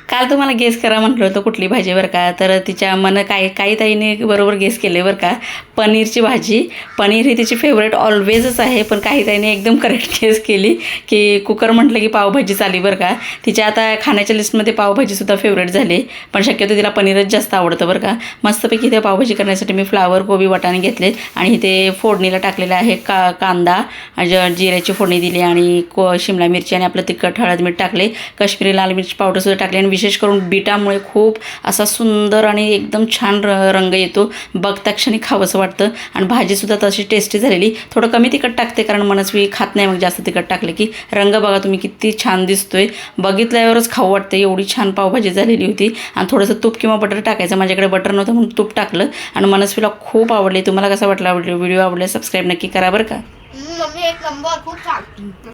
काल तुम्हाला गेस करा म्हटलं होतं कुठली भाजी बरं का, तर तिच्या काही ताईने बरोबर गेस केले बरं का. पनीरची भाजी. पनीर ही तिची फेवरेट ऑलवेजच आहे, पण काही ताईने एकदम करेक्ट गेस केली की कुकर म्हटलं की पावभाजीच आली बरं का. तिच्या आता खाण्याच्या लिस्टमध्ये पावभाजीसुद्धा फेवरेट झाली, पण शक्यतो तिला पनीरच जास्त आवडतं बरं का. मस्तपैकी इथे पावभाजी करण्यासाठी मी फ्लावर, कोबी, वाटाणे घेतले आणि इथे फोडणीला टाकलेलं आहे कांदा, जिऱ्याची फोडणी दिली आणि शिमला मिरची आणि आपलं तिखट, हळद, मीठ टाकले. काश्मीरी लाल मिरची पावडरसुद्धा टाकली आणि विशेष करून बीटामुळे खूप असा सुंदर आणि एकदम छान रंग येतो. बघता क्षणी खावंसं वाटतं आणि भाजीसुद्धा तशी टेस्टी झालेली. थोडं कमी तिखट टाकते कारण मनस्वी खात नाही मग जास्त तिखट टाकले की. रंग बघा तुम्ही किती छान दिसतोय, बघितल्यावरच खाऊ वाटतं, एवढी छान पावभाजी झालेली होती. आणि थोडंसं तूप किंवा बटर टाकायचं, माझ्याकडे बटर नव्हतं म्हणून तूप टाकलं आणि मनस्वीला खूप आवडले. तुम्हाला कसा वाटला व्हिडिओ? आवडला सबस्क्राईब नक्की करा बरं का. एक नंबर खूप छान.